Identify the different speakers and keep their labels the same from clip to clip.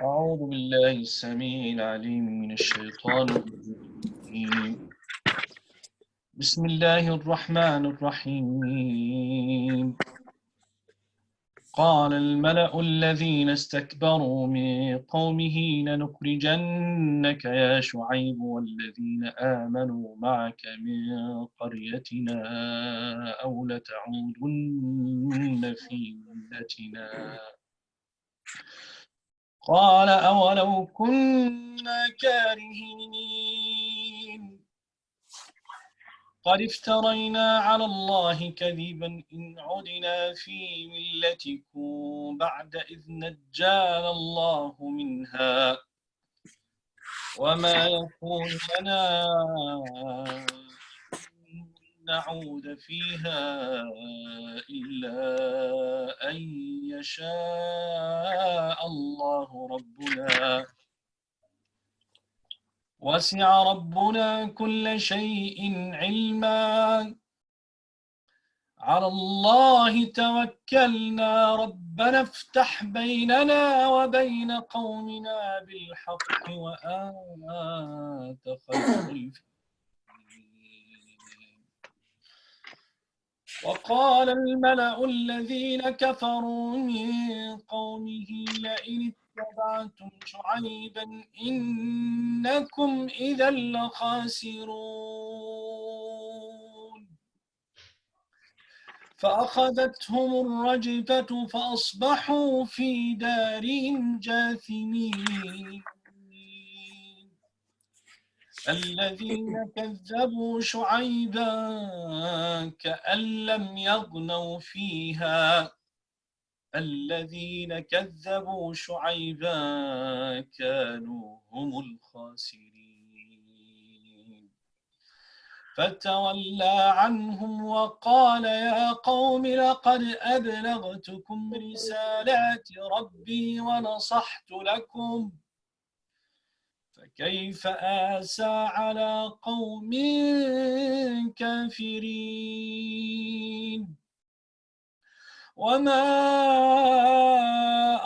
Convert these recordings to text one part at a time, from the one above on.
Speaker 1: أعوذ بالله السميع العليم من الشيطان الرجيم. بسم الله الرحمن الرحيم. قال الملأ الذين استكبروا من قومه لنخرجنك يا شعيب والذين آمنوا معك من قريتنا أو لتعودن في ملتنا. قال أولو كنا كارهين قد افترينا على الله كذبا إن عدنا في ملتكم بعد إذ نجانا الله منها وما يكون لنا أن نعود فيها إلا أن يشاء الله ربنا وسع ربنا كل شيء علما على الله توكلنا ربنا افتح بيننا وبين قومنا بالحق وأنت خير الفاتحين. وقال الملأ الذين كفروا من قومه لئن اتبعتم شعيبا إنكم إذا لخاسرون فأخذتهم الرجفة فأصبحوا في دارهم جاثمين. الذين كذبوا شعيبا كأن لم يغنوا فيها الذين كذبوا شعيبا كانوا هم الخاسرين. فتولى عنهم وقال يا قوم لقد أبلغتكم رسالات ربي ونصحت لكم فكيف آسى على قوم كافرين. وما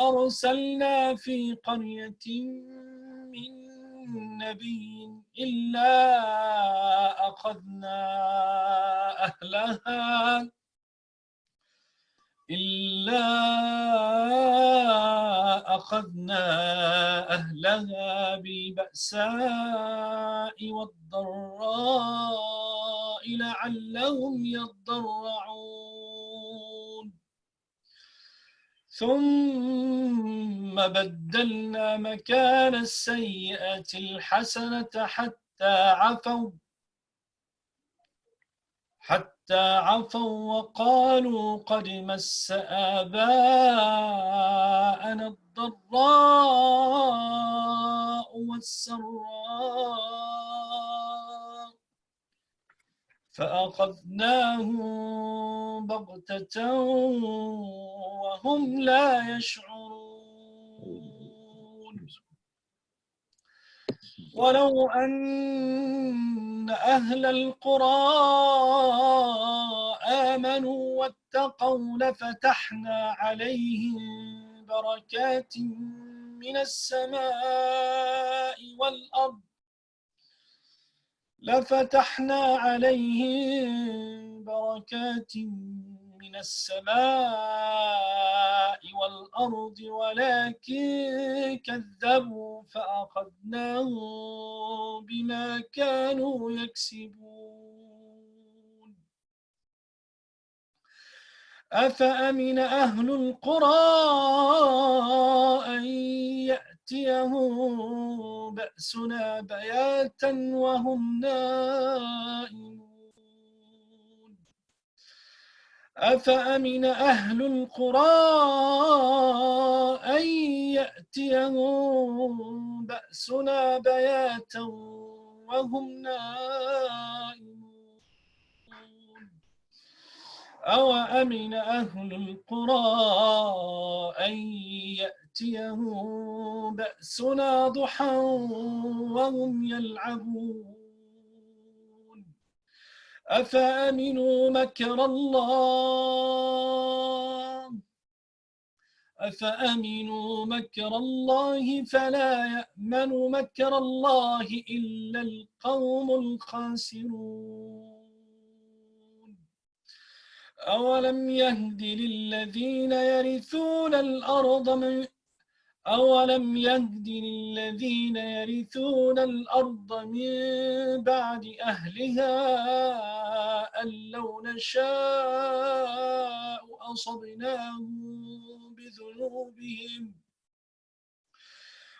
Speaker 1: أرسلنا في قرية من نبي إلا أخذنا أهلها بالبأساء والضراء لعلهم يضرعون ثم بدلنا مكان السيئة الحسنة حتى عفوا وقالوا قد مس آباءنا الضراء والسراء فأخذناهم بغتة وهم لا يشعرون. ولو أن أهل القرى آمنوا واتقوا لفتحنا عليهم بركات من السماء والأرض ولكن كذبوا فأخذناهم بما كانوا يكسبون. أفأمن أهل القرى أن يأتيهم بأسنا بياتا وهم نائمون. أفأمن أهل القرى أن يأتيهم بأسنا بياتا وهم نائمون. أوأمن أهل القرى أن يأتيهم بأسنا ضحى وهم يلعبون. أفأمنوا مكر الله أفأمنوا مكر الله فلا يأمن مكر الله إلا القوم الخاسرون أولم يهد للذين يرثون الأرض من بعد أهلها أن لو نشاء أصبناهم بذنوبهم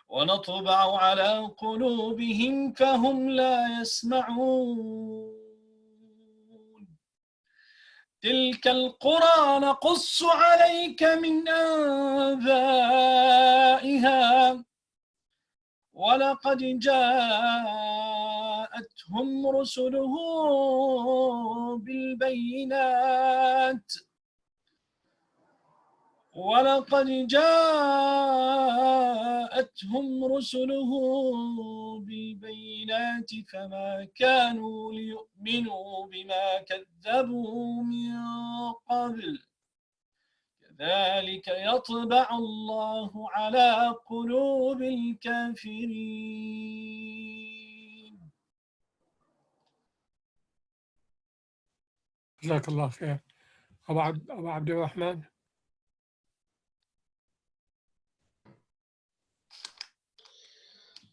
Speaker 1: ونطبع على قلوبهم فهم لا يسمعون تلك القرى نقص عليك من أنبائها ولقد جاءتهم رسلهم بالبينات فما كانوا ليؤمنوا بما كذبوا من قبل كذلك يطبع الله على قلوب الكافرين.
Speaker 2: جزاك الله خير. أبو عبد الرحمن.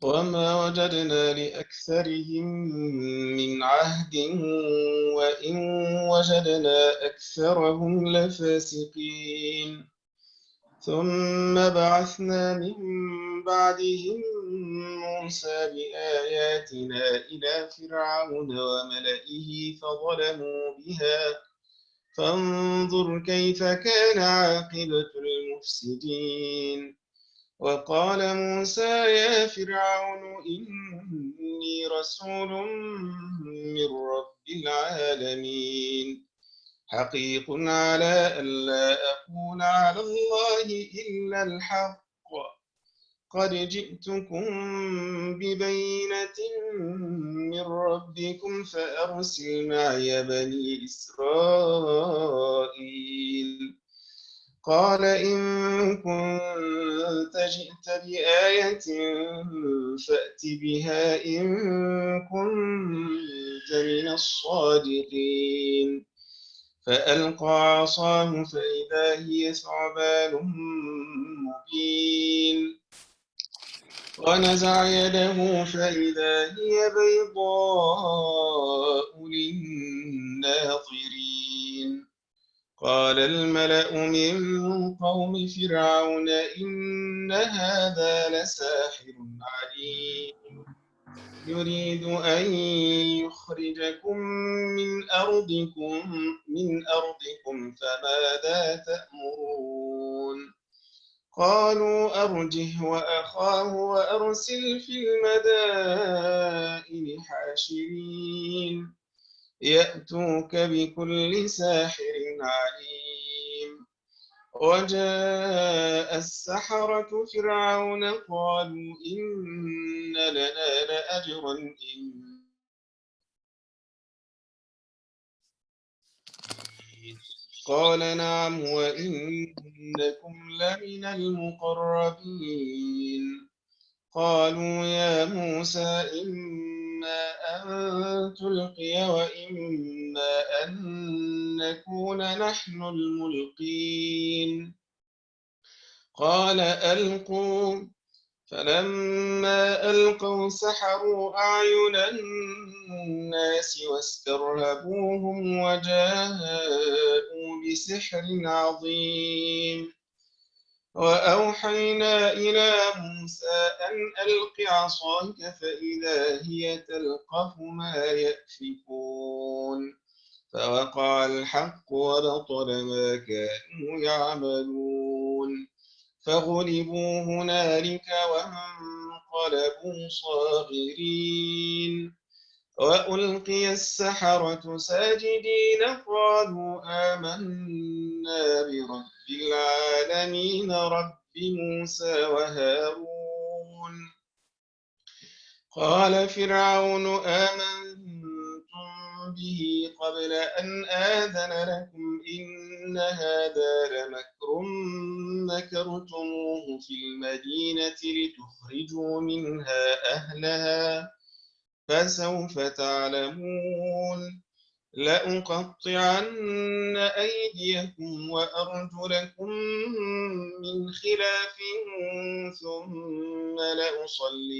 Speaker 3: وما وجدنا لأكثرهم من عهد وإن وجدنا أكثرهم لفاسقين ثم بعثنا من بعدهم موسى بآياتنا إلى فرعون وملئه فظلموا بها فانظر كيف كان عاقبة المفسدين وقال موسى يا فرعون إني رسول من رب العالمين حقيق على ألا أقول على الله إلا الحق قد جئتكم ببينة من ربكم فأرسل معي بني إسرائيل قال إن كنت جئت بآية فأت بها إن كنت من الصادقين فألقى عصاه فإذا هي ثعبان مبين ونزع يده فإذا هي بيضاء للناظرين قال الملأ من قوم فرعون إن هذا لساحر عليم يريد أن يخرجكم من أرضكم فماذا تأمرون قالوا أرجه وأخاه وأرسل في المدائن حاشرين يأتوك بكل ساحر عليم وجاء السحرة فرعون قالوا إن لنا لأجرا إن قال نعم وإنكم لمن المقربين قالوا يا موسى إما أن تلقي وإما أن نكون نحن الملقين قال ألقوا فلما ألقوا سحروا أعين الناس واسترهبوهم وجاءوا بسحر عظيم وأوحينا إلى موسى أن ألق عصاك فإذا هي تلقف ما يأفكون فوقع الحق وبطل ما كانوا يعملون فغلبوا هنالك وانقلبوا صاغرين وألقي السحرة ساجدين قالوا آمنا برب العالمين رب موسى وهارون قال فرعون آمنتم به قبل أن آذن لكم إن هذا لمكر مكرتموه في المدينة لتخرجوا منها أهلها فسوف تعلمون لأقطعن أيديكم وأرجلكم من خلاف ثم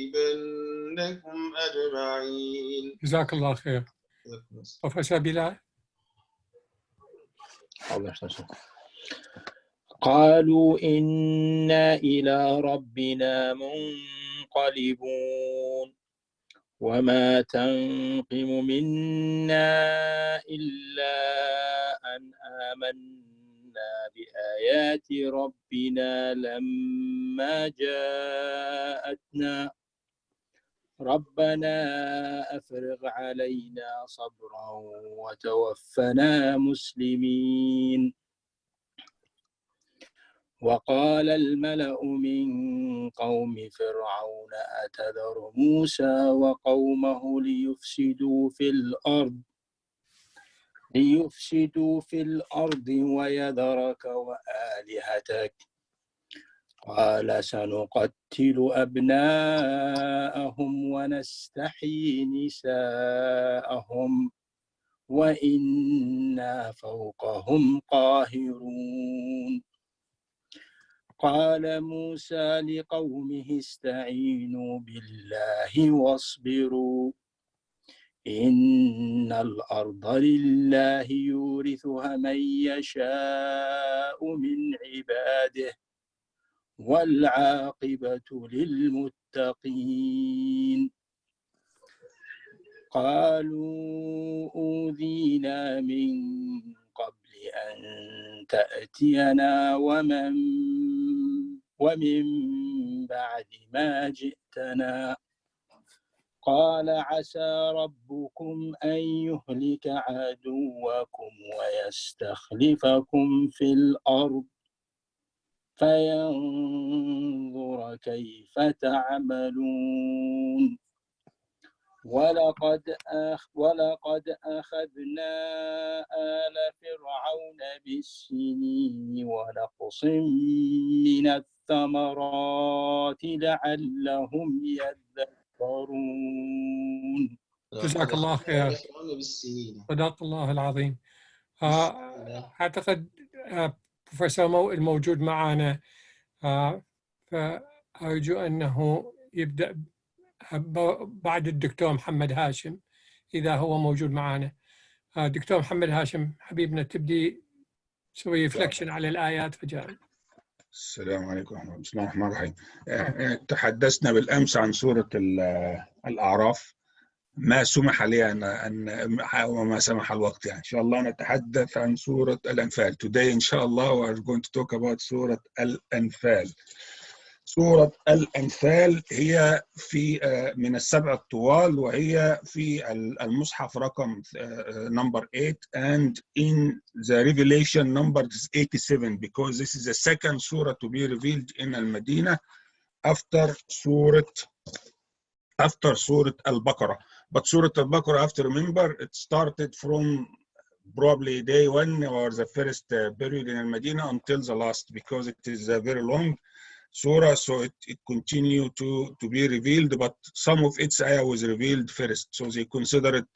Speaker 3: لأصلبنكم أجمعين.
Speaker 2: جزاك الله خير. بروفيسور بلال.
Speaker 4: قالوا إنا إلى ربنا منقلبون وما تنقم منا إلا أن آمنا بآيات ربنا لما جاءتنا ربنا أفرغ علينا صبرا وتوفنا مسلمين. وقال الملأ من قوم فرعون أتذر موسى وقومه ليفسدوا في الأرض ويذرك وآلهتك قال سنقتل أبناءهم ونستحيي نساءهم وإنا فوقهم قاهرون. قال موسى لقومه استعينوا بالله واصبروا إن الأرض لله يورثها من يشاء من عباده والعاقبة للمتقين. قالوا أوذينا من قبل أن تأتينا ومن بعد ما جئتنا قال عسى ربكم أن يهلك عدوكم ويستخلفكم في الأرض فينظر كيف تعملون. ولقد أخذنا آل فرعون بالسنين ونقص من الثمرات لعلهم يذكرون.
Speaker 2: جزاك الله خير. صدق الله العظيم. أعتقد بروفيسور الموجود معنا، فأرجو أنه يبدأ بعد الدكتور محمد هاشم إذا هو موجود معنا. دكتور محمد هاشم حبيبنا تبدي تسوي ريفلكشن على الآيات رجاء.
Speaker 5: السلام عليكم ورحمة الله. بسم الله الرحمن الرحيم. تحدثنا بالأمس عن سورة الأعراف، ما سمح لي وما سمح الوقت، يعني إن شاء الله نتحدث عن سورة الأنفال. Today إن شاء الله we are going to talk about سورة الأنفال. سورة الأنفال هي في من السبع الطوال، وهي في المصحف رقم number 8 and in the revelation number 87 because this is the second surah to be revealed in Al-Madinah after Surah Al-Baqarah. But Surah Al-Baqarah, after remember, it started from probably day 1 or the first period in Al-Madinah until the last, because it is a very long surah, so it continued to be revealed, but some of its ayah was revealed first, so they consider it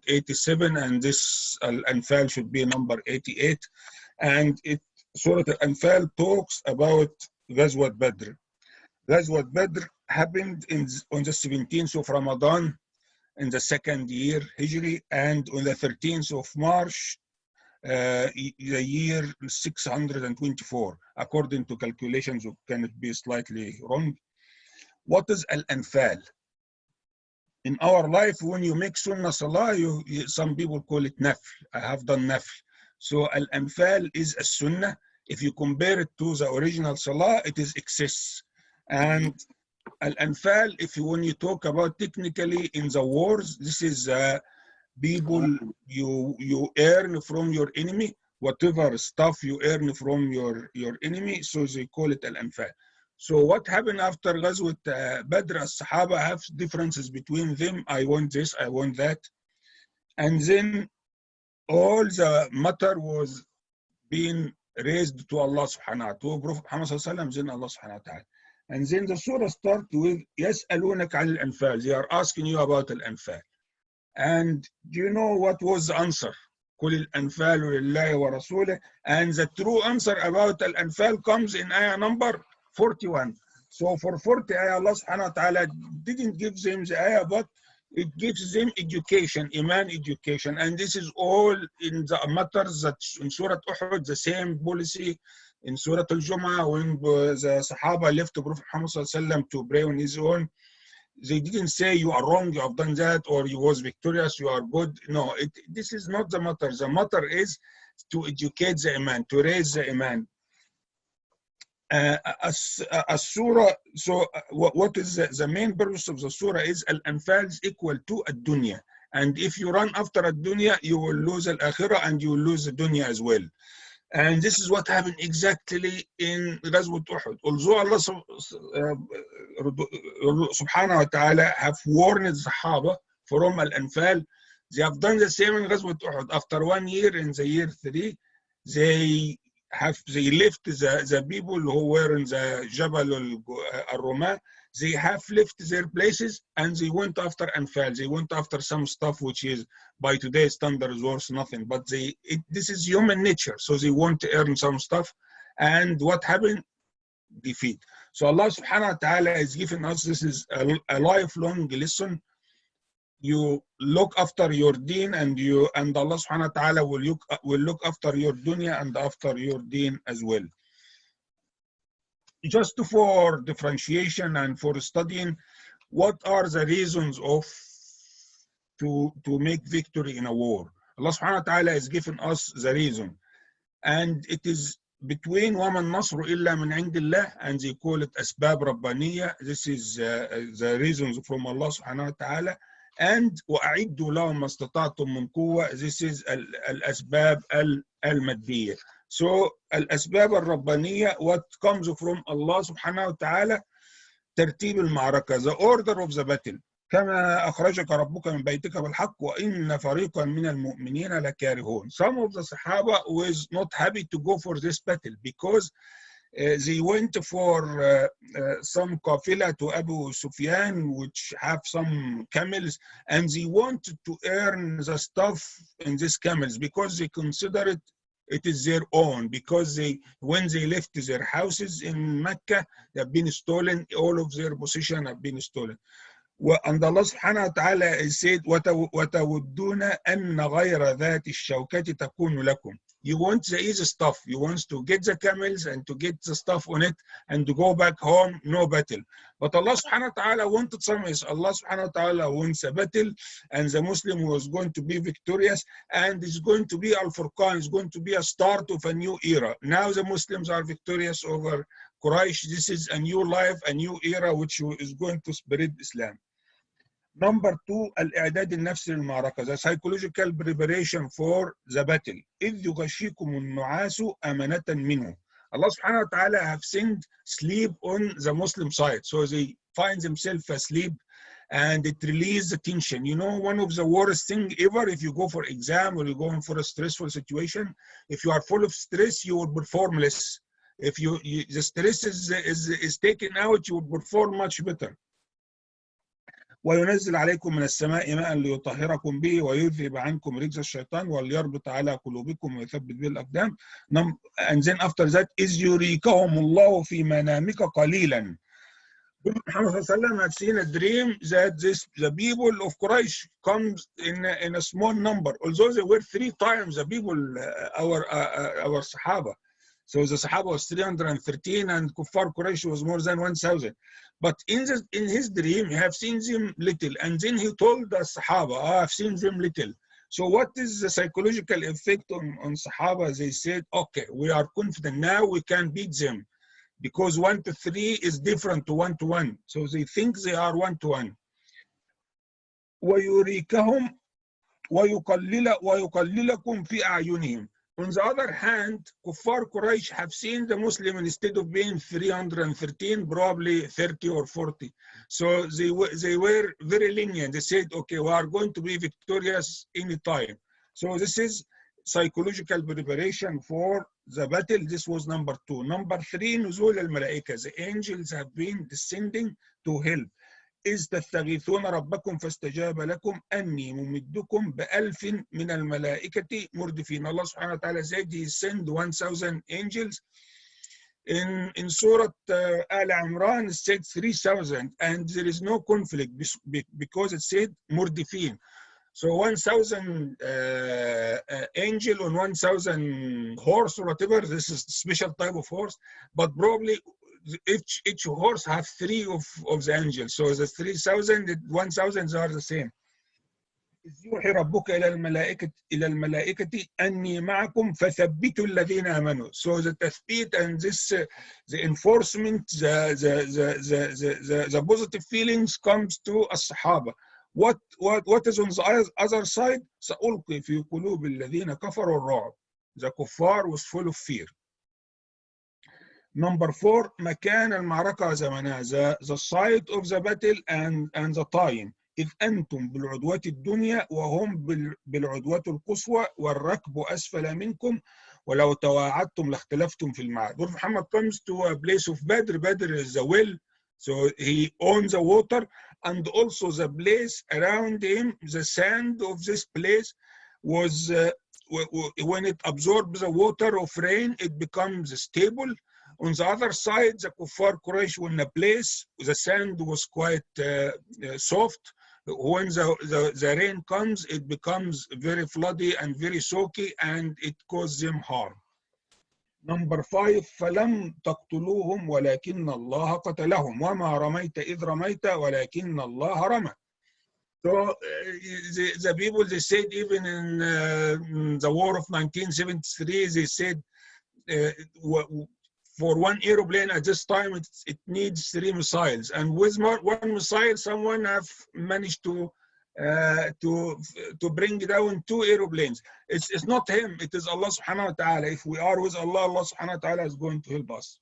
Speaker 5: 87, and this Al-Anfal should be number 88. And Surah Al-Anfal talks about Ghazwat Badr. Ghazwat Badr happened on the 17th of Ramadan in the second year Hijri, and on the 13th of March the year 624, according to calculations, can it be slightly wrong. What is Al-Anfal? In our life, when you make Sunnah Salah, some people call it Nafl. I have done Nafl. So Al-Anfal is a Sunnah. If you compare it to the original Salah, it is excess. And Al-Anfal, when you talk about technically in the wars, this is people you earn from your enemy, whatever stuff you earn from your enemy, so they call it Al-Anfal. So what happened after Ghazwat Badr? As-Sahaba have differences between them. I want this, I want that. And then all the matter was being raised to Allah subhanahu wa ta'ala, to Prophet Muhammad sallallahu alaihi wasallam, then Allah subhanahu wa ta'ala. And then the surah starts with يَسْأَلُونَكَ عَنِ الْأَنْفَالِ. They are asking you about al-Anfal. And do you know what was the answer? قُلِ الْأَنْفَالُ لِلَّهِ وَرَسُولِهِ. And the true answer about al-Anfal comes in ayah number 41. So for 40 ayah, Allah subhanahu wa ta'ala didn't give them the ayah, but it gives them education, Iman education. And this is all in the matters that in Surah Uhud, the same policy in Surah Al-Jum'ah, when the Sahaba left the Prophet Muhammad sallallahu alaihi wasallam to pray on his own. They didn't say you are wrong, you have done that, or you was victorious, you are good. No, this is not the matter. The matter is to educate the Iman, to raise the Iman. A surah, so what is the main purpose of the surah is al-Anfal is equal to ad-dunya. And if you run after ad-dunya, you will lose al-akhirah and you will lose the dunya as well. And this is what happened exactly in Ghazwat Uhud. Although Allah subhanahu wa ta'ala have warned the Sahaba from al-Anfal, they have done the same in Ghazwat Uhud. After 1 year, in the year 3, they left the people who were in the Jabal al-Rumah. They have left their places and they went after Anfal. They went after some stuff which is by today's standards worth nothing. But this is human nature. So they want to earn some stuff. And what happened? Defeat. So Allah subhanahu wa ta'ala is giving us, this is a lifelong lesson. You look after your deen, and Allah subhanahu wa ta'ala will look after your dunya and after your deen as well. Just for differentiation and for studying, what are the reasons to make victory in a war? Allah subhanahu wa ta'ala has given us the reason. And it is between وَمَا النَّصْرُ إِلَّا مِنْ عِنْدِ اللَّهِ, and they call it أسباب ربانية. This is the reasons from Allah subhanahu wa ta'ala. And وَأَعِدُّوا لَهُمْ مَا اسْتَطَعْتُم مِّن قُوَّةٍ. This is الأسباب المادية. So الأسباب الربانية, what comes from Allah subhanahu wa ta'ala, ترتيب المعركة, the order of the battle. كما أخرجك ربك من بيتك بالحق وإن فريقا من المؤمنين لكارهون. Some of the Sahaba was not happy to go for this battle because they went for some qafila to Abu Sufyan, which have some camels, and they wanted to earn the stuff in these camels because they consider it is their own, because when they left their houses in Mecca, they have been stolen, all of their possessions have been stolen. And Allah subhanahu wa ta'ala said, وَتَوُدُّونَ أَنَّ غَيْرَ ذَاتِ الشَّوْكَةِ تَكُونُ لَكُمْ. You want the easy stuff. You want to get the camels and to get the stuff on it and to go back home, no battle. But Allah subhanahu wa ta'ala wanted something. Allah subhanahu wa ta'ala wants a battle, and the Muslim was going to be victorious, and it's going to be Al-Furqan, it's going to be a start of a new era. Now the Muslims are victorious over Quraysh. This is a new life, a new era which is going to spread Islam. Number 2, الإعداد النفسي للمعركة, the psychological preparation for the battle. إذ يغشيكم النعاس أمنة منه. Allah subhanahu wa ta'ala have sent sleep on the Muslim side. So they find themselves asleep and it releases the tension. You know, one of the worst thing ever, if you go for exam or you go for a stressful situation, if you are full of stress, you will perform less. If the stress is taken out, you will perform much better. وينزل عليكم من السماء ماء ليطهركم به ويذهب عنكم رجز الشيطان وليربط على قلوبكم ويثبت به الأقدام. And then after that, إذ يريكهم الله في منامك قليلا. Muhammad sallallahu alaihi wasallam had seen a dream that the people of Quraysh comes in a small number, although there were 3 times the people, our Sahaba. So the Sahaba was 313 and Kuffar Quraysh was more than 1,000. But in his dream, he have seen them little. And then he told the Sahaba, I have seen them little. So what is the psychological effect on Sahaba? They said, okay, we are confident now we can beat them. Because 1 to 3 is different to 1 to 1. So they think they are 1 to 1. وَيُرِيكَهُمْ وَيُقَلِّلَكُمْ فِي أَعْيُنِهِمْ. On the other hand, Kuffar Quraysh have seen the Muslim instead of being 313, probably 30 or 40. So they were very lenient. They said, okay, we are going to be victorious anytime. So this is psychological preparation for the battle. This was number 2. Number 3, نزول الملائكة. The angels have been descending to help. إذ تستغيثون ربكم فاستجاب لكم أني ممدكم ب1000 من الملائكة مردفين. Allah subhanahu wa ta'ala said he sent 1,000 angels. In Surah Al Imran it said 3,000, and there is no conflict because it said murdifin. So 1,000 angel on 1,000 horse or whatever, this is a special type of horse, but probably each horse have 3 of the angels. So the 3,000, 1,000 are the same. يوحي ربك إلى الملائكة أني معكم فثبتوا الذين آمنوا. So the تثبيت and this the enforcement, the positive feelings comes to الصحابة. What is on the other side? سألقي في قلوب الذين كفروا الرعب. The kuffar was full of fear. Number 4, مكان المعركة زمنها. The site of the battle and the time. إذ أنتم بالعدوة الدنيا وهم بالعدوة القصوى والركب أسفل منكم ولو تواعدتم لاختلفتم في الميعاد. Prophet Muhammad comes to a place of Badr. Badr is the well, so he owns the water, and also the place around him, the sand of this place was, when it absorbs the water of rain, it becomes stable. On the other side, the Kuffar Quraysh were in a place, the sand was quite soft. When the rain comes, it becomes very floody and very soaky, and it causes them harm. Number 5, فَلَمْ تَقْتُلُوهُمْ وَلَكِنَّ اللَّهَ قَتَلَهُمْ وَمَا رَمَيْتَ إِذْ رَمَيْتَ وَلَكِنَّ اللَّهَ رَمَى. So the people, they said, even in the war of 1973, they said, for one airplane at this time, it needs 3 missiles, and with one missile, someone have managed to bring down 2 airplanes. It's not him; it is Allah subhanahu wa taala. If we are with Allah, Allah subhanahu wa taala is going to help us.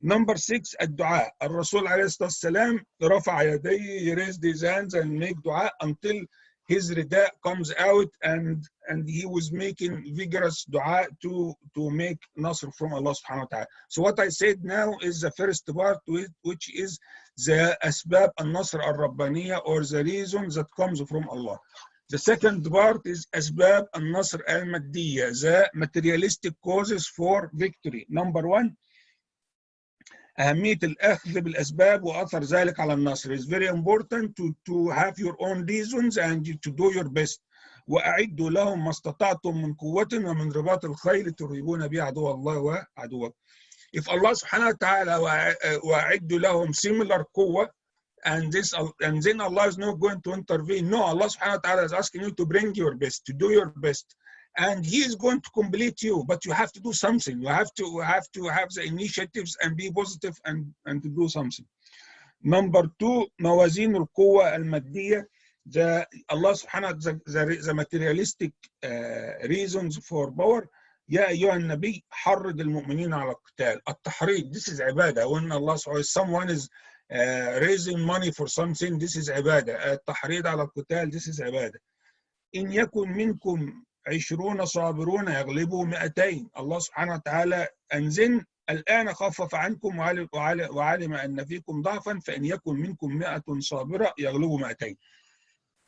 Speaker 5: Number 6, الدعاء. الرسول عليه الصلاة والسلام رفع يديه, he raised his hands and make dua until his rida comes out, and he was making vigorous dua to make nasr from Allah subhanahu wa ta'ala. So what I said now is the first part, which is the asbab al-nasr al-rabbaniya, or the reasons that comes from Allah. The second part is asbab al-nasr al-maddiya, the materialistic causes for victory. Number 1, أهمية الأخذ بالأسباب وأثر ذلك على النصر. It's very important to have your own reasons and to do your best. وأعدوا لهم ما استطعتم من قوة ومن رباط الخيل ترهبون به عدو الله وعدوكم. If Allah subhanahu wa ta'ala وأعدوا لهم similar قوة, and then Allah is not going to intervene. No, Allah subhanahu wa ta'ala is asking you to bring your best, to do your best. And he is going to complete you, but you have to do something. You have to have the initiatives and be positive and to do something. Number 2, موازين القوة المادية. Allah subhanahu wa ta'ala, the materialistic reasons for power. يا أيها النبي حرض المؤمنين على القتال. التحريض, this is عبادة. When Allah subhanahu, someone is raising money for something, this is عبادة. التحريض على القتال, this is عبادة. إن يكن منكم 20 صابرون يغلبوا 200. Allah subhanahu wa ta'ala, and then الآن خفف عنكم وعلم أن فيكم ضعفا فإن يكن منكم 100 صابرة يغلبوا 200.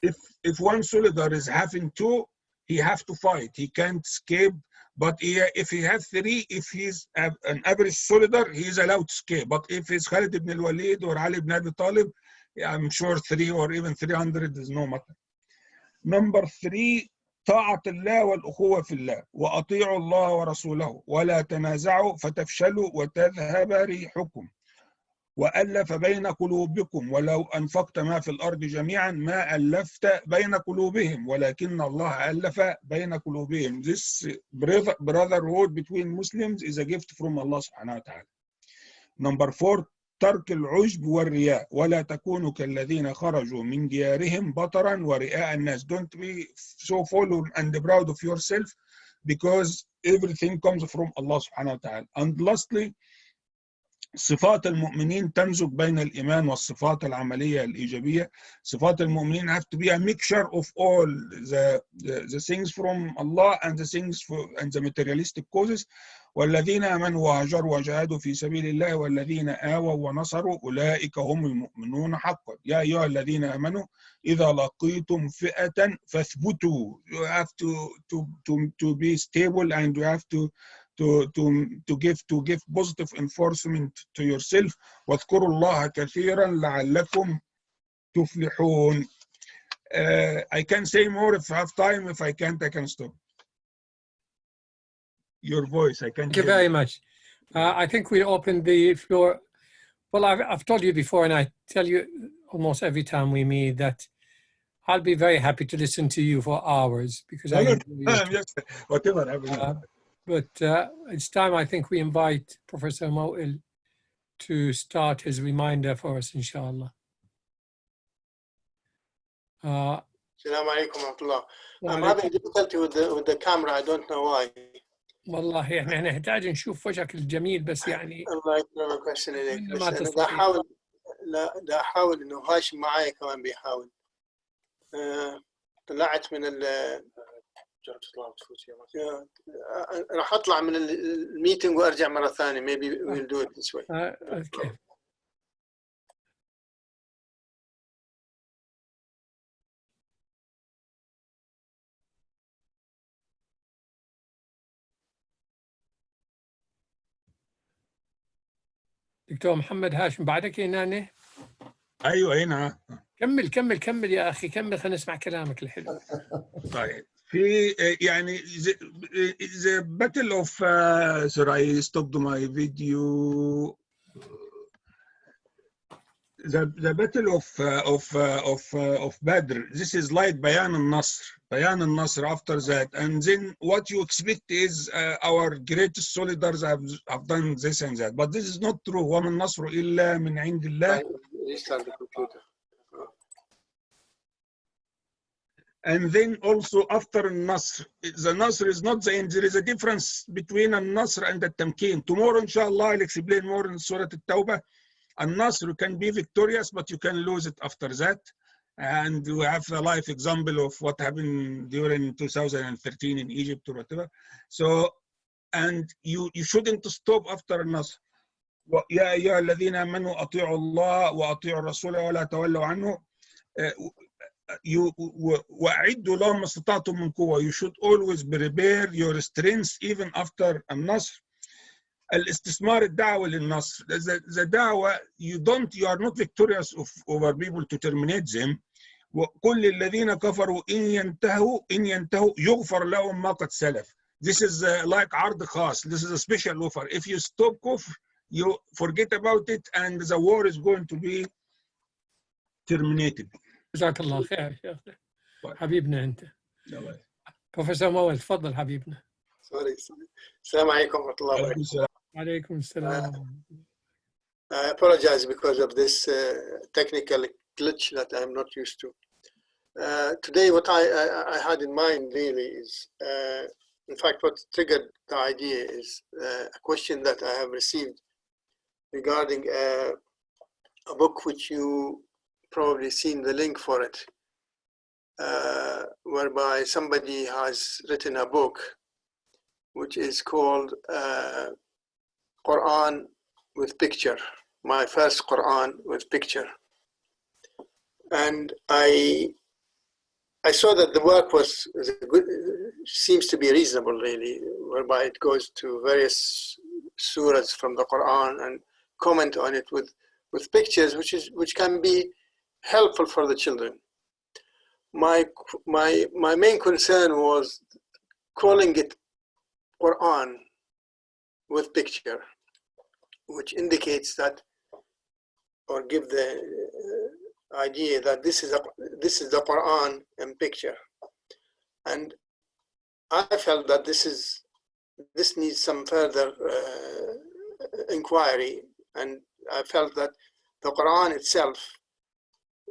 Speaker 5: If one soldier is having 2, he have to fight. He can't escape. But if he has 3, if he's an average soldier, he is allowed to escape. But if it's Khalid ibn al-Walid or Ali ibn Abi Talib, I'm sure 3 or even 300 is no matter. Number 3, طاعة الله والأخوة في الله وأطيعوا الله ورسوله ولا تنازعوا فتفشلوا وتذهب ريحكم وألف بين قلوبكم ولو أنفقت ما في الأرض جميعا ما ألفت بين قلوبهم ولكن الله ألف بين قلوبهم. This brotherhood between Muslims is a gift from Allah subhanahu wa ta'ala. Number 4, ترك العجب والرياء ولا تكونوا كالذين خرجوا من ديارهم بطرا ورئاء الناس. Don't be so full and proud of yourself because everything comes from Allah subhanahu wa ta'ala. And lastly, صفات المؤمنين تمزج بين الإيمان والصفات العملية الإيجابية. صفات المؤمنين have to be a mixture of all the things from Allah and the things and the materialistic causes. والذين آمنوا وهاجروا وجاهدوا في سبيل الله والذين آووا ونصروا أولئك هم المؤمنون حقا. يا أيها الذين آمنوا إذا لقيتم فئة فاثبتوا. You have to be stable, and you have to give positive enforcement to yourself. واذكروا الله كثيرا لعلكم تفلحون. I can say more if I have time. If I can't, I can stop. Your voice, I can't.
Speaker 2: Thank you very much. I think we opened the floor. Well, I've told you before, and I tell you almost every time we meet, that I'll be very happy to listen to you for hours, because I enjoy your talk.
Speaker 5: Whatever happens.
Speaker 2: But it's time, I think, we invite Professor Moaal to start his reminder for us, inshallah.
Speaker 6: Assalamu alaikum wa rahmatullah. I'm having difficulty with the camera. I don't know why.
Speaker 2: والله احنا نحتاج نشوف وجهك الجميل، بس يعني
Speaker 6: الله يكرمك ويحسن اليك. بس
Speaker 2: ما
Speaker 6: انا
Speaker 2: تستطيع.
Speaker 6: دا احاول انه هاشم معايا كمان بيحاول. طلعت من راح اطلع من الميتنج وارجع مره ثانيه. maybe we'll do it this way.
Speaker 2: Okay. دكتور محمد هاشم بعدك هنا؟
Speaker 5: ايوه هنا.
Speaker 2: كمل يا اخي، كمل، خلينا نسمع كلامك الحلو.
Speaker 5: طيب في يعني the battle of sorry, I stopped my video. The battle of Badr. This is like Bayan al-Nasr after that, and then what you expect is our greatest soldiers have done this and that, but this is not true. وَمَا النَّصْرُ إِلَّا مِنْ عِنْدِ اللَّهِ.
Speaker 6: Restart the computer.
Speaker 5: And then also after al-Nasr, the Nasr is not the end. There is a difference between al-Nasr and the Tamkeen. Tomorrow, inshallah, I'll explain more in Surah Al-Tawbah. Al-Nasr can be victorious, but you can lose it after that. And we have a life example of what happened during 2013 in Egypt or whatever. So, and you shouldn't stop after al-Nasr. يا أيها الذين آمنوا أطيعوا الله وأطيعوا الرسول ولا تولوا عنه. وأعدوا لهم ما استطعتم من قوة. You should always prepare your strength even after النصر. الاستثمار الدعوة للنصر. The دعوة you are not victorious over people to terminate them. وكل الذين كفروا إن ينتهوا يغفر لهم ما قد سلف. This is like عرض خاص. This is a special offer. If you stop كفر, you forget about it, and the war is going to be terminated.
Speaker 2: جزاك الله خير شيخنا. حبيبنا انت. بروفيسور موال تفضل حبيبنا.
Speaker 6: سوري. السلام عليكم ورحمة الله وبركاته.
Speaker 2: وعليكم السلام.
Speaker 6: I apologize because of this technical glitch that I'm not used to. Today what I had in mind really is, in fact what triggered the idea is a question that I have received regarding a book which you probably seen the link for it, whereby somebody has written a book which is called Quran with Picture, my first Quran with picture. And I saw that the work was good, seems to be reasonable really, whereby it goes to various surahs from the Quran and comment on it with pictures, which can be helpful for the children. My main concern was calling it Quran with picture, which indicates that, or give the idea that this is the Quran in picture. And I felt that this needs some further inquiry, and I felt that the Quran itself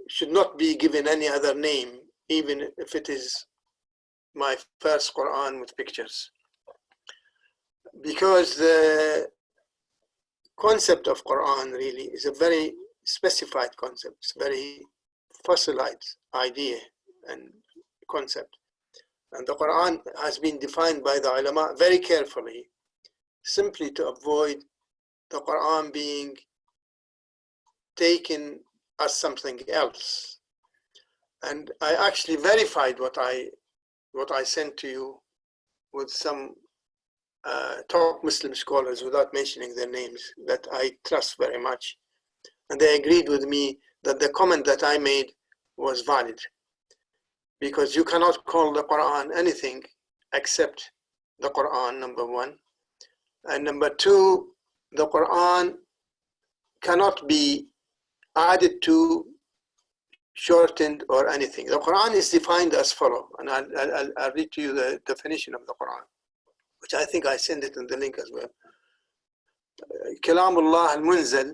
Speaker 6: should not be given any other name, even if it is my first Quran with pictures. because the concept of Quran really is a very specified concept. It's a very fossilized idea and concept. And the Quran has been defined by the ulama very carefully, simply to avoid the Quran being taken as something else. And I actually verified what I sent to you with some top Muslim scholars, without mentioning their names, that I trust very much. And they agreed with me that the comment that I made was valid, because you cannot call the Quran anything except the Quran, number one. And number two, the Quran cannot be added to, shortened, or anything. The Quran is defined as follows, and I'll read to you the definition of the Quran, which I think I sent it in the link as well. Kalamullah al-Munzal,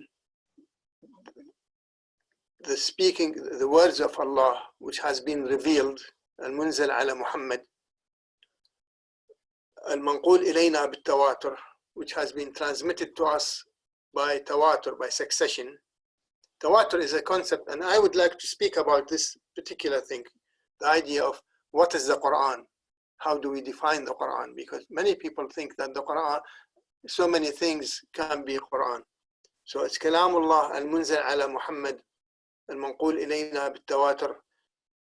Speaker 6: the words of Allah, which has been revealed, al-Munzal ala Muhammad, al-Manqul ilayna bit-tawatur, which has been transmitted to us by tawatur, by succession. Tawatur is a concept, and I would like to speak about this particular thing, the idea of what is the Quran, how do we define the Quran, because many people think that the Quran, so many things can be Quran. So it's Kalamullah al-Munzal ala Muhammad, al-Manqul ilayna bit-tawatur,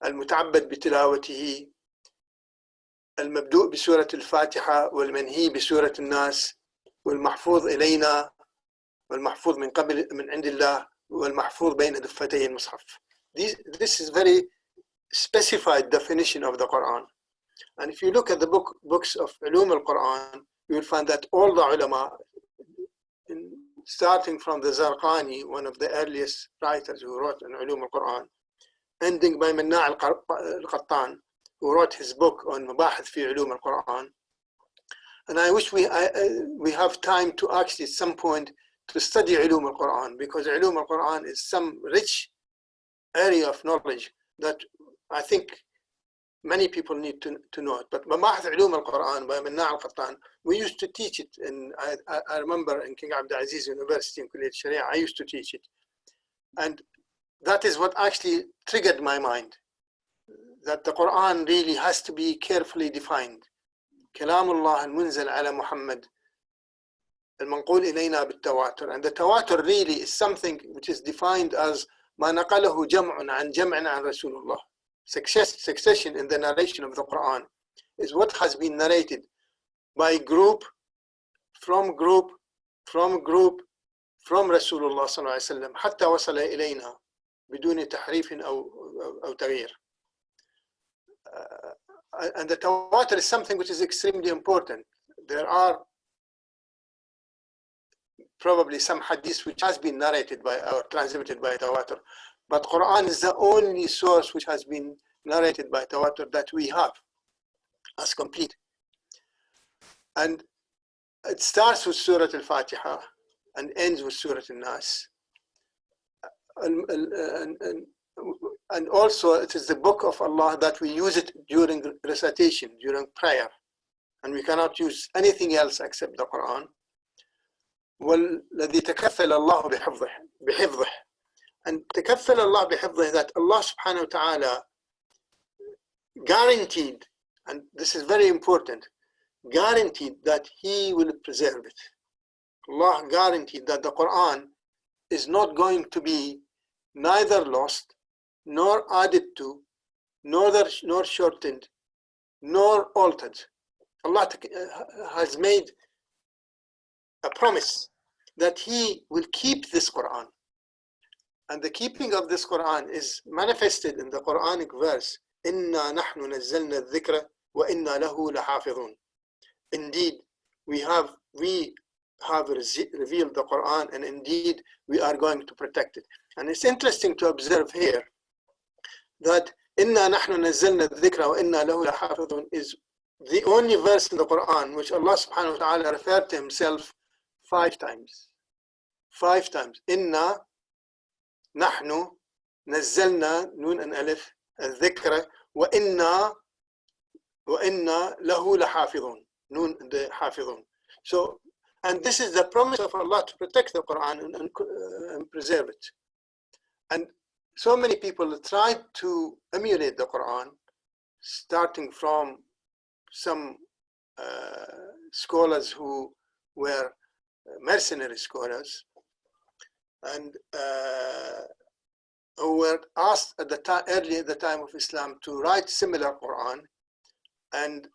Speaker 6: al-Muta'abbad bitilawatihi, المبدوء بسورة الفاتحة والمنهي بسورة الناس والمحفوظ إلينا والمحفوظ من قبل من عند الله والمحفوظ بين دفتي المصحف. This is very specified definition of the Quran. And if you look at the books of Ulum al-Quran, you will find that all the ulama, starting from the Zarqani, one of the earliest writers who wrote in Ulum al-Quran, ending by Manna' al-Qattan, who wrote his book on Mabahith fi Ulum al-Quran. And I wish we have time to actually at some point to study Ulum al-Quran, because Ulum al-Quran is some rich area of knowledge that I think many people need to know it. But Mabahith Ulum al-Quran by Manna' al-Qattan, we used to teach it, and I remember in King Abdulaziz University in Kulliyat Sharia, I used to teach it. And that is what actually triggered my mind, that the Quran really has to be carefully defined. Kalamullah al-Munzal ala Muhammad, al-Manqul ilayna bit-tawatur. And the tawatur really is something which is defined as ma naqalahu jam'un an jam'an an Rasulullah. Succession in the narration of the Quran is what has been narrated by group, from Rasulullah sallallahu alayhi wa sallam, hatta wasala ilayna, بدون تحريف أو تغيير. And the tawatur is something which is extremely important. There are probably some hadith which has been narrated by or transmitted by tawatur, but Quran is the only source which has been narrated by tawatur that we have as complete. And it starts with Surah Al-Fatiha and ends with Surah Al-Nas. And also it is the book of Allah that we use it during recitation, during prayer, and we cannot use anything else except the Quran. وَالَّذِي تَكَفَّلَ اللَّهُ بِحِفْظِهِ. And تَكَفَّلَ اللَّهُ بِحِفْظِهِ, that Allah subhanahu wa ta'ala guaranteed, and this is very important, guaranteed that He will preserve it. Allah guaranteed that the Quran is not going to be neither lost, nor added to, nor shortened, nor altered. Allah has made a promise that He will keep this Quran. And the keeping of this Quran is manifested in the Quranic verse, إِنَّا نَحْنُ نَزَّلْنَا الذِّكْرَ وَإِنَّا لَهُ لَحَافِظُونَ. Indeed, we have revealed the Quran, and indeed we are going to protect it. And it's interesting to observe here that إِنَّا نَحْنُ نَزَّلْنَا الذِّكْرَ وَإِنَّا لَهُ لَحَافِظُونَ is the only verse in the Quran which Allah subhanahu wa ta'ala referred to Himself 5 times. 5 times. إِنَّا نَحْنُ نَزَّلْنَا نون and ألف الذِّكْرَ وَإِنَّا لَهُ لَحَافِظُونَ نون the حافظون. So, and this is the promise of Allah to protect the Quran and preserve it. And so many people tried to emulate the Quran, starting from some scholars who were mercenary scholars, and who were asked at the time, early at the time of Islam, to write similar Quran, and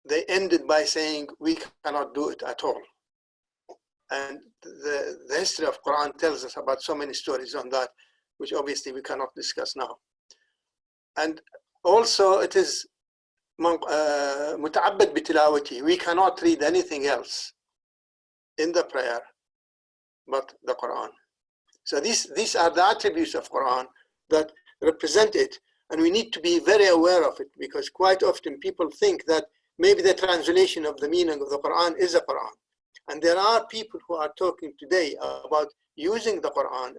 Speaker 6: they ended by saying, we cannot do it at all. And the history of Quran tells us about so many stories on that, which obviously we cannot discuss now. And also it is متعبد بتلاوته. We cannot read anything else in the prayer but the Quran. So these are the attributes of Quran that represent it, and we need to be very aware of it, because quite often people think that maybe the translation of the meaning of the Quran is a Quran. And there are people who are talking today about using the Quran,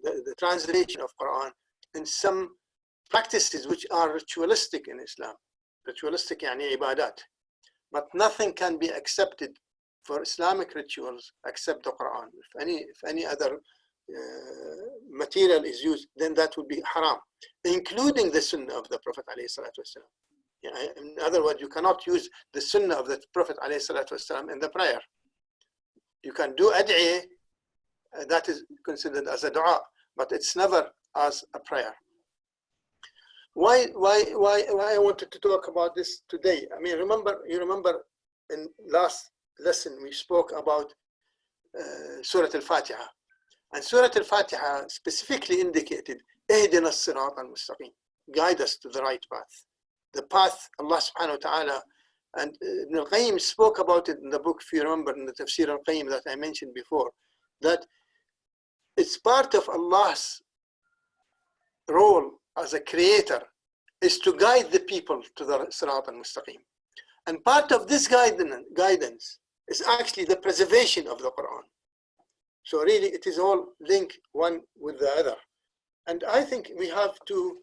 Speaker 6: the translation of Quran, in some practices which are ritualistic in Islam. Ritualistic يعني ibadat. But nothing can be accepted for Islamic rituals except the Quran. If any other material is used, then that would be haram, including the Sunnah of the Prophet ﷺ. In other words, you cannot use the Sunnah of the Prophet ﷺ in the prayer. You can do ad'iyah, that is considered as a dua, but it's never as a prayer. Why I wanted to talk about this today? I mean, you remember in last lesson we spoke about Surah Al-Fatiha. And Surah Al-Fatiha specifically indicated, اهدنا الصراط المستقيم, guide us to the right path. The path Allah subhanahu wa ta'ala, and Ibn al-Qayyim spoke about it in the book, if you remember, in the Tafsir al-Qayyim that I mentioned before, that it's part of Allah's role as a creator is to guide the people to the Sirat al-Mustaqim. And part of this guidance is actually the preservation of the Quran. So really it is all linked one with the other. And I think we have to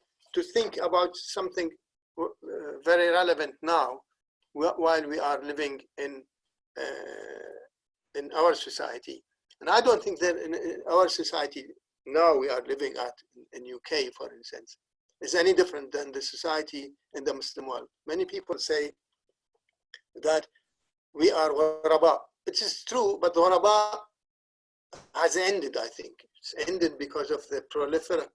Speaker 6: think about something very relevant now while we are living in our society. And I don't think that in our society now we are living at in UK, for instance, is any different than the society in the Muslim world. Many people say that we are ghuraba. It is true, but the ghuraba has ended, I think. It's ended because of the prolific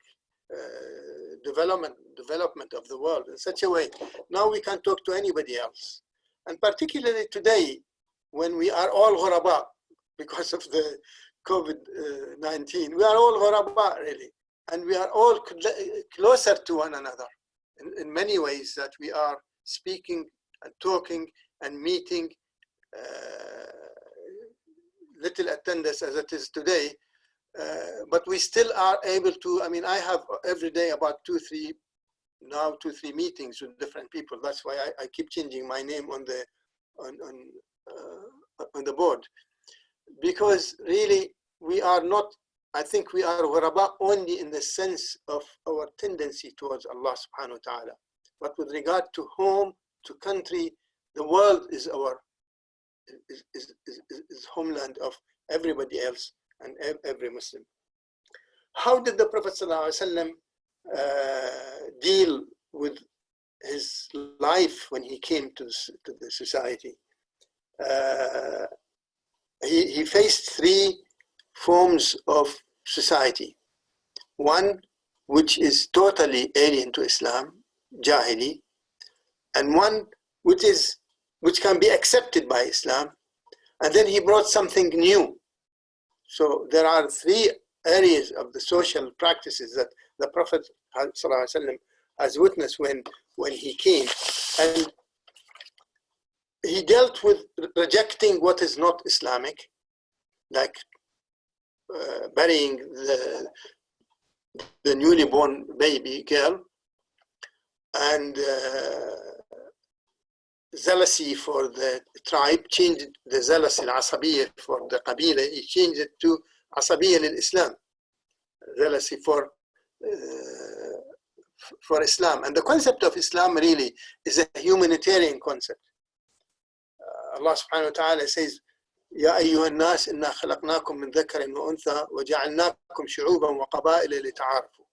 Speaker 6: development of the world in such a way. Now we can talk to anybody else. And particularly today, when we are all ghuraba because of the COVID-19, we are all ghuraba really. And we are all closer to one another in many ways, that we are speaking and talking and meeting, little attendance as it is today, but we still are able to. I mean, I have every day about two, three meetings with different people. That's why I keep changing my name on the board, because really we are not. I think we are ghuraba only in the sense of our tendency towards Allah subhanahu wa ta'ala. But with regard to home, to country, the world is our is homeland of everybody else and every Muslim. How did the Prophet ﷺ deal with his life when he came to the society? He faced three forms of society. One which is totally alien to Islam, Jahili, and one which can be accepted by Islam, and then he brought something new. So there are three areas of the social practices that the Prophet ﷺ has witnessed when he came, and he dealt with rejecting what is not Islamic, like burying the newly born baby girl, and zealousy for the tribe, changed the zealousy al-asabiyya for the qabila, he changed it to asabiyya lil-Islam, zealousy for Islam. And the concept of Islam really is a humanitarian concept. Allah subhanahu wa ta'ala says, يا أيها الناس إنا خلقناكم من ذكر وأنثى وجعلناكم شعوبا وقبائل لتعارفوا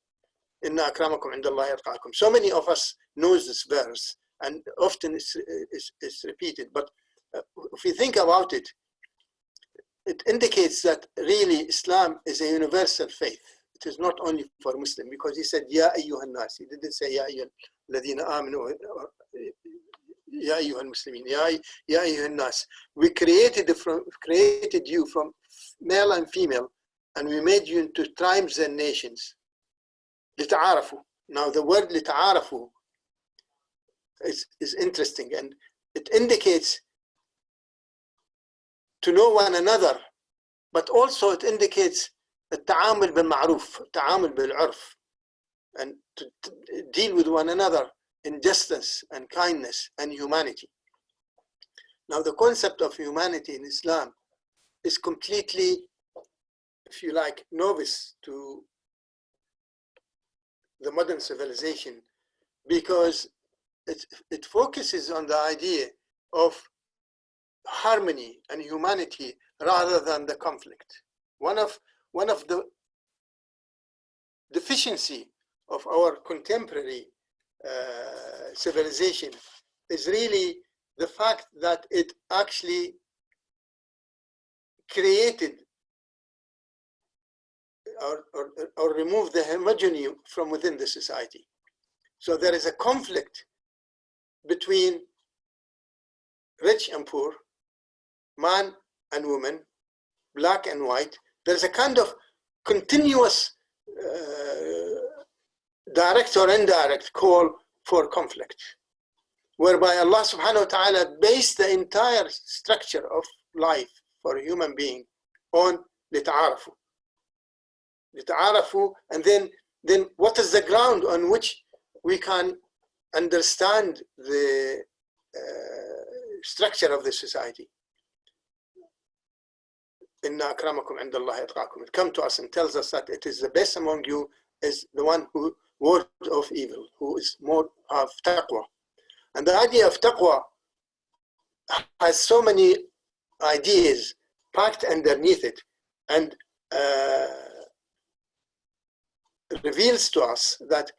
Speaker 6: إن أكرمكم عند الله يتقاكم. So many of us knows this verse and often it's repeated, but if you think about it, it indicates that really Islam is a universal faith. It is not only for Muslim, because he said يا أيها الناس. He didn't say يا أيها الذين آمنوا يا أيها المسلمين. يا أيها الناس. We created you from male and female, and we made you into tribes and nations. لتعارفوا. Now the word لتعارفوا is interesting, and it indicates to know one another, but also it indicates التعامل بالمعروف, التعامل بالعرف, and to deal with one another in justice and kindness and humanity. Now the concept of humanity in Islam is completely, if you like, novice to the modern civilization, because it focuses on the idea of harmony and humanity rather than the conflict. One of the deficiency of our contemporary civilization is really the fact that it actually created or removed the homogeneity from within the society. So there is a conflict between rich and poor, man and woman, black and white. There's a kind of continuous direct or indirect call for conflict, whereby Allah subhanahu wa ta'ala based the entire structure of life for a human being on لتعارفوا. And then what is the ground on which we can understand the structure of the society? إِنَّا أَكْرَمَكُمْ عِنْدَ اللَّهِ أَتْقَاكُمْ. It comes to us and tells us that it is the best among you is the one who ward of evil, who is more of taqwa. And the idea of taqwa has so many ideas packed underneath it, and reveals to us that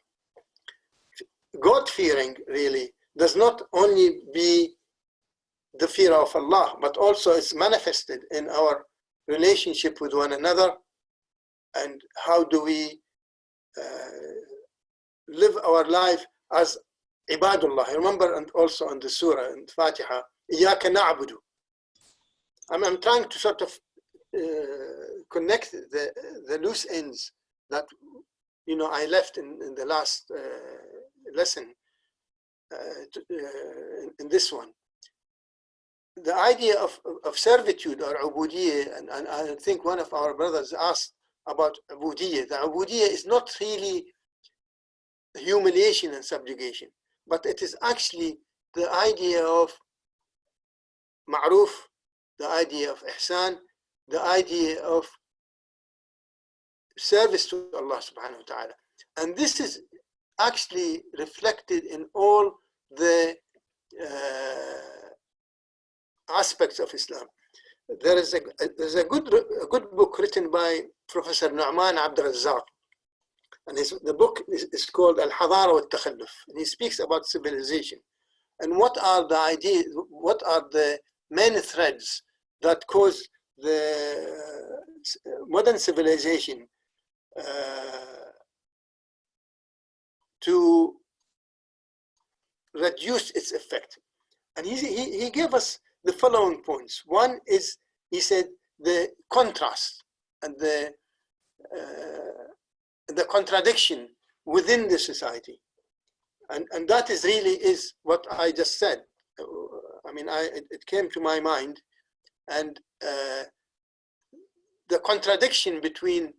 Speaker 6: God-fearing really does not only be the fear of Allah, but also is manifested in our relationship with one another, and how do we live our life as ibadullah. Remember, and also in the surah in Fatiha, إِيَّاكَ نَعْبُدُ. I'm trying to sort of connect the loose ends that I left in the last lesson in this one. The idea of servitude or ubudiyya, and I think one of our brothers asked about ubudiyya. The ubudiyya is not really humiliation and subjugation, but it is actually the idea of ma'ruf, the idea of ihsan, the idea of service to Allah subhanahu wa ta'ala. And this is actually reflected in all the aspects of Islam. There's a good book written by Professor Nu'man Abd al-Razzaq, and the book is called Al-Hadara wa al-Takhalluf, and he speaks about civilization and what are the ideas, what are the main threads that cause the modern civilization to reduce its effect. And he gave us the following points. One is, he said, the contrast and the contradiction within the society. And that is really is what I just said. I mean, it came to my mind, and the contradiction between,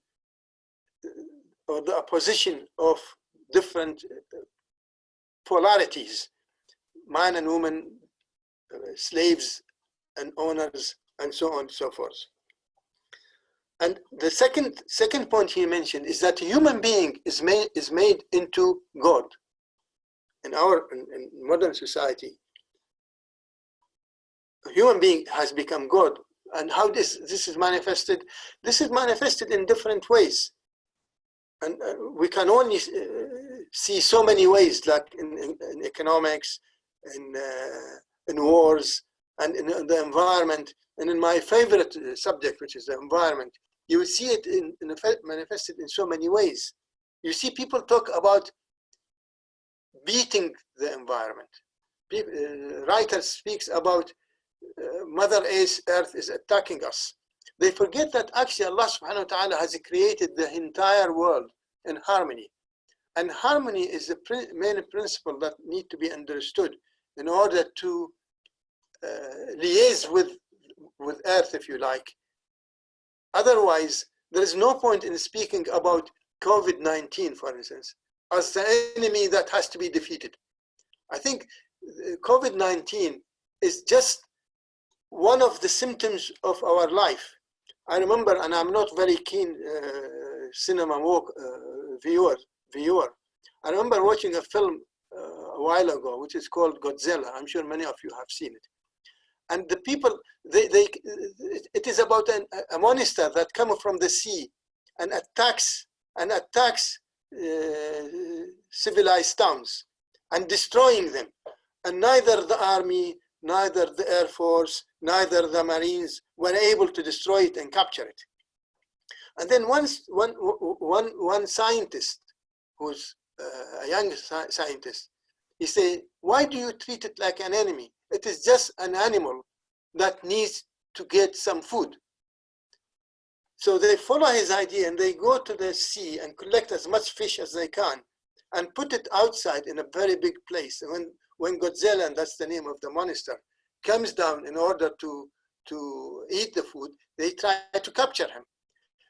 Speaker 6: or the opposition of different polarities, man and woman, slaves and owners, and so on and so forth. And the second point he mentioned is that a human being is made into God. In modern society, a human being has become God And how this is manifested? This is manifested in different ways. And we can only see so many ways, like in economics, in wars, and in the environment. And in my favorite subject, which is the environment, you will see it manifested in so many ways. You see people talk about beating the environment. Writer speaks about Mother Earth is attacking us. They forget that actually Allah subhanahu wa ta'ala has created the entire world in harmony. And harmony is the main principle that need to be understood in order to liaise with Earth, if you like. Otherwise, there is no point in speaking about COVID-19, for instance, as the enemy that has to be defeated. I think COVID-19 is just one of the symptoms of our life. I remember, and I'm not very keen cinema viewer. I remember watching a film a while ago, which is called Godzilla. I'm sure many of you have seen it. And the people, it is about a monster that comes from the sea and attacks civilized towns and destroying them. And neither the army, neither the Air Force, neither the Marines were able to destroy it and capture it. And then one scientist, who's a young scientist, he said, why do you treat it like an enemy? It is just an animal that needs to get some food. So they follow his idea and they go to the sea and collect as much fish as they can and put it outside in a very big place. And when Godzilla, and that's the name of the monster, comes down in order to eat the food, they try to capture him.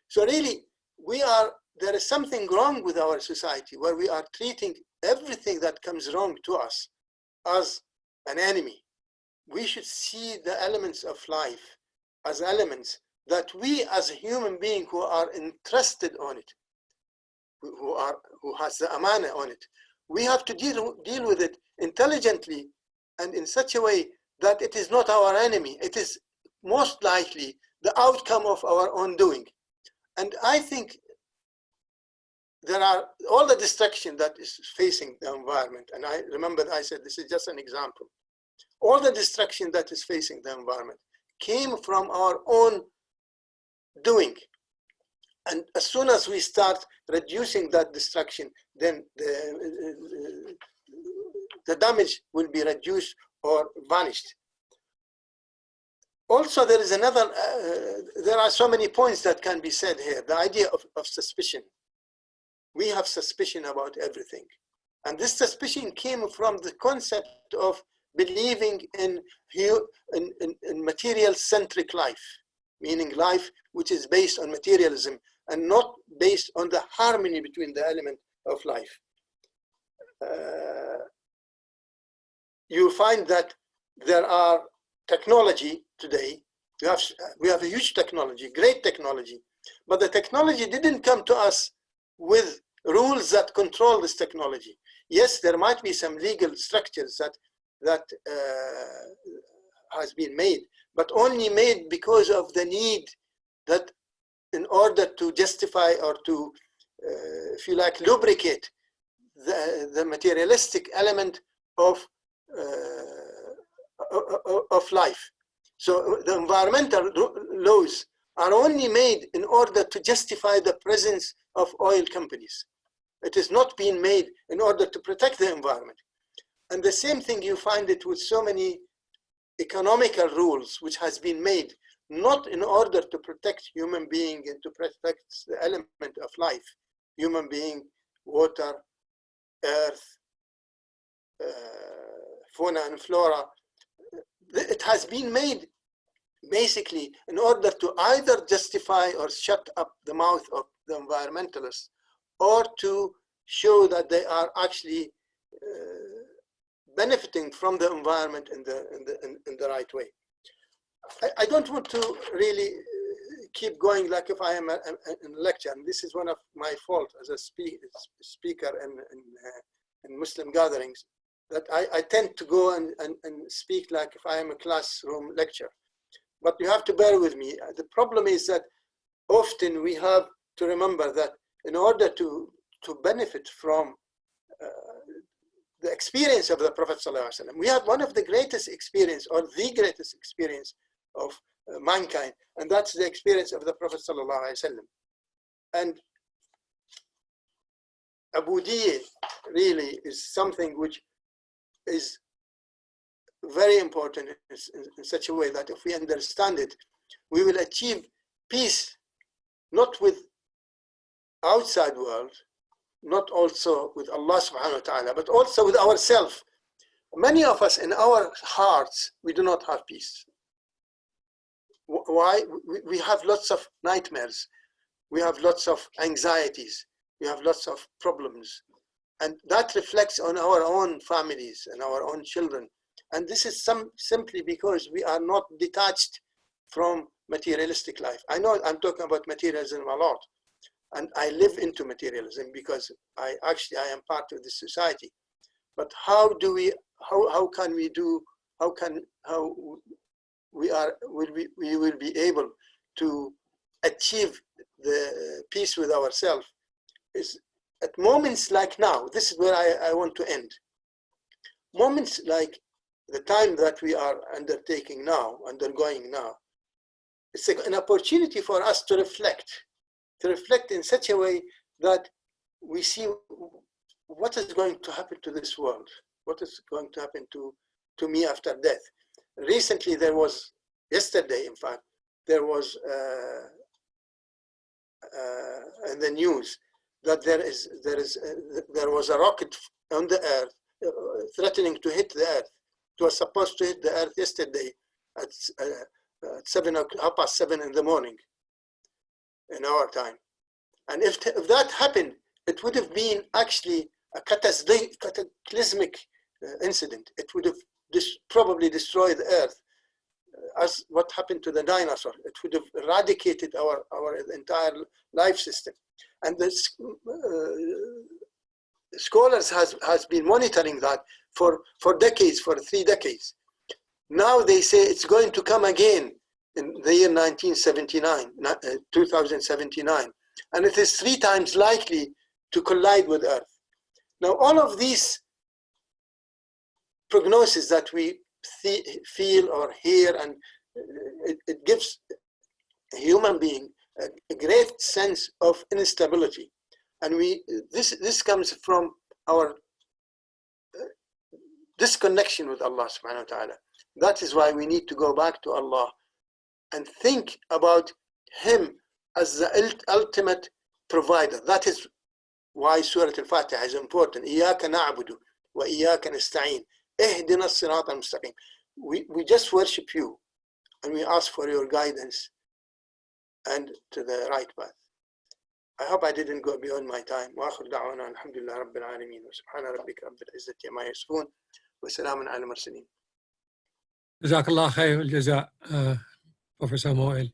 Speaker 6: So really, there is something wrong with our society where we are treating everything that comes wrong to us as an enemy. We should see the elements of life as elements that we as a human being who are entrusted on it, who has the amana on it, we have to deal with it intelligently and in such a way that it is not our enemy. It is most likely the outcome of our own doing. And I think there are all the destruction that is facing the environment. And I remember I said, this is just an example. All the destruction that is facing the environment came from our own doing. And as soon as we start reducing that destruction, then the damage will be reduced or vanished. Also, there is another, there are so many points that can be said here. The idea of suspicion. We have suspicion about everything. And this suspicion came from the concept of believing in material-centric life, meaning life which is based on materialism and not based on the harmony between the element of life. You find that there are technology today. We have a huge technology, great technology, but the technology didn't come to us with rules that control this technology. Yes, there might be some legal structures that has been made, but only made because of the need that in order to justify or to, if you like, lubricate the materialistic element of life. So the environmental laws are only made in order to justify the presence of oil companies. It is not being made in order to protect the environment. And the same thing you find it with so many economical rules which has been made not in order to protect human being and to protect the element of life, human being, water, earth, fauna and flora. It has been made basically in order to either justify or shut up the mouth of the environmentalists or to show that they are actually benefiting from the environment in the right way. I don't want to really keep going like if I am in a lecture, and this is one of my fault as a speaker in Muslim gatherings, that I tend to go and speak like if I am a classroom lecture. But you have to bear with me. The problem is that often we have to remember that in order to benefit from the experience of the Prophet ﷺ, we have one of the greatest experience, or the greatest experience of mankind, and that's the experience of the Prophet ﷺ. And Ubudiyya really is something which is very important in such a way that if we understand it, we will achieve peace, not with outside world, not also with Allah subhanahu wa ta'ala, but also with ourselves. Many of us in our hearts, we do not have peace. Why? We have lots of nightmares. We have lots of anxieties. We have lots of problems. And that reflects on our own families and our own children. And this is simply because we are not detached from materialistic life. I know I'm talking about materialism a lot. And I live into materialism because I am part of this society. But how will we will be able to achieve the peace with ourselves is at moments like now. This is where I want to end. Moments like the time that we are undergoing now. It's an opportunity for us to reflect in such a way that we see what is going to happen to this world, what is going to happen to me after death. Recently, yesterday in fact, there was in the news that there was a rocket on the earth threatening to hit the earth. It was supposed to hit the earth yesterday at 7:30 in the morning in our time. And if that happened, it would have been actually a cataclysmic incident. It would have probably destroyed the earth as what happened to the dinosaur. It would have eradicated our entire life system. And the scholars has been monitoring that for decades, for 3 decades. Now they say it's going to come again in the year 2079, and it is 3 times likely to collide with Earth. Now, all of these prognoses that we feel or hear, and it gives a human being a great sense of instability, and this comes from our disconnection with Allah subhanahu wa ta'ala. That is why we need to go back to Allah and think about Him as the ultimate provider. That is why Surah Al-Fatiha is important. إِيَّاكَ نَعْبُدُ وَإِيَّاكَ نَسْتَعِينُ اهْدِنَا الصِّرَاطَ الْمُسْتَقِيمَ. We just worship you and we ask for your guidance and to the right path. I hope I didn't go beyond my time. وآخر دعوانا الحمد لله رب العالمين وسبحان ربك رب العزة عما يصفون وسلام على المرسلين.
Speaker 2: Jazakallah khair al-jaza, Professor Moaal.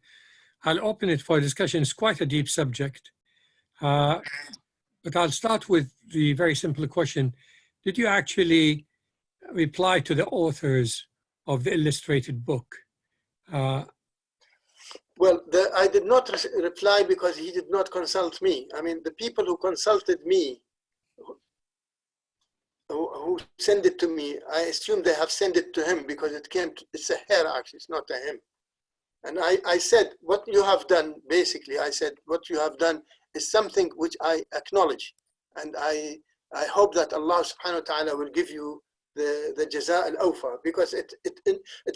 Speaker 2: I'll open it for discussion. It's quite a deep subject. But I'll start with the very simple question. Did you actually reply to the authors of the illustrated book?
Speaker 6: Well, I did not reply because he did not consult me. I mean, the people who consulted me, who sent it to me, I assume they have sent it to him because it's a her actually, it's not a him. And I said, what you have done, basically, I said, what you have done is something which I acknowledge. And I hope that Allah subhanahu wa ta'ala will give you the jaza al-awfa, because it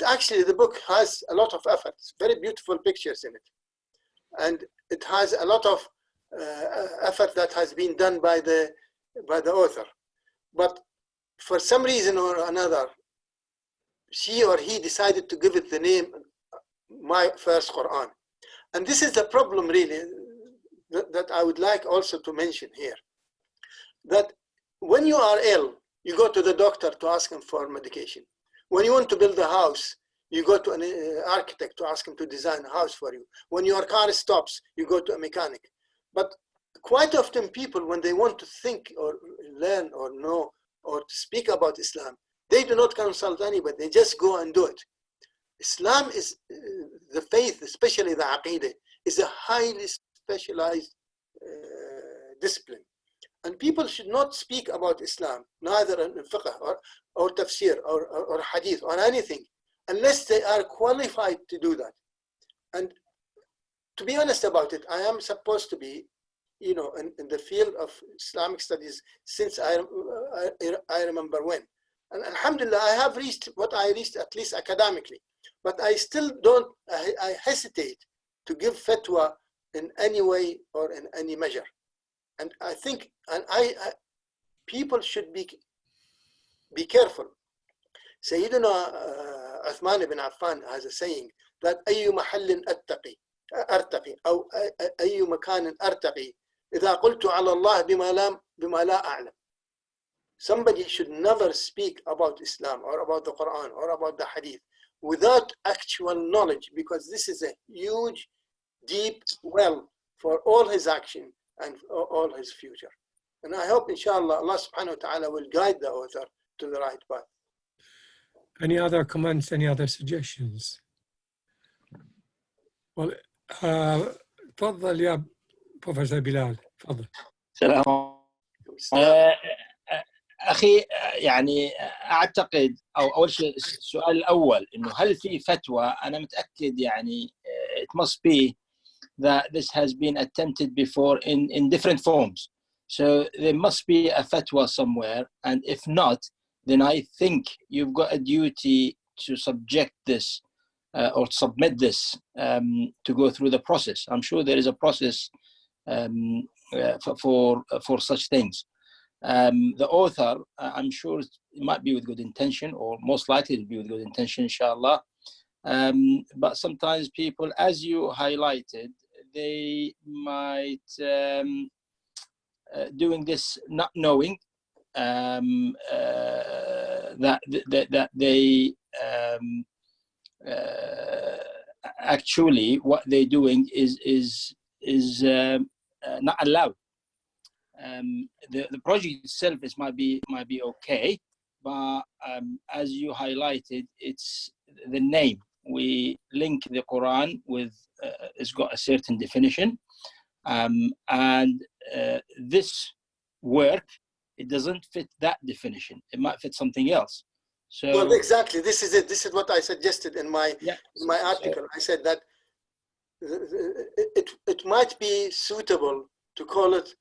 Speaker 6: actually, the book has a lot of efforts, very beautiful pictures in it. And it has a lot of effort that has been done by the author. But for some reason or another, she or he decided to give it the name My First Quran. And this is the problem really that I would like also to mention here. That when you are ill, you go to the doctor to ask him for medication. When you want to build a house, you go to an architect to ask him to design a house for you. When your car stops, you go to a mechanic. But quite often people, when they want to think or learn or know or to speak about Islam, they do not consult anybody. They just go and do it. Islam is the faith, especially the Aqidah, is a highly specialized discipline. And people should not speak about Islam, neither in fiqh or tafsir or hadith or anything, unless they are qualified to do that. And to be honest about it, I am supposed to be, you know, in the field of Islamic studies since I remember when. And alhamdulillah, I have reached what I reached, at least academically. But I still don't, I hesitate to give fatwa in any way or in any measure. And I think, and people should be careful. Sayyidina Uthman ibn Affan has a saying that أي محل أرتقي أو أي مكان أرتقي إذا قلت على الله بما لا أعلم. Somebody should never speak about Islam or about the Quran or about the Hadith without actual knowledge, because this is a huge, deep well for all his action and all his future. And I hope, inshallah, Allah subhanahu wa ta'ala will guide the author to the right path.
Speaker 2: Any other comments, any other suggestions? Well, تفضل يا بروفيسور بلال، تفضل.
Speaker 4: السلام أخي، يعني أعتقد أول شيء السؤال الأول إنه هل في فتوى؟ أنا متأكد يعني it must be that this has been attempted before in different forms. So there must be a fatwa somewhere, and if not, then I think you've got a duty to subject this or submit this to go through the process. I'm sure there is a process for such things. The author, I'm sure it might be with good intention, or most likely to be with good intention, inshallah. But sometimes people, as you highlighted, they might doing this not knowing that they actually what they're doing is not allowed. The project itself might be okay, but as you highlighted, it's the name. We link the Quran with it's got a certain definition, and this work, it doesn't fit that definition. It might fit something else. So
Speaker 6: well, exactly. This is it. This is what I suggested in my article. I said that it might be suitable to call it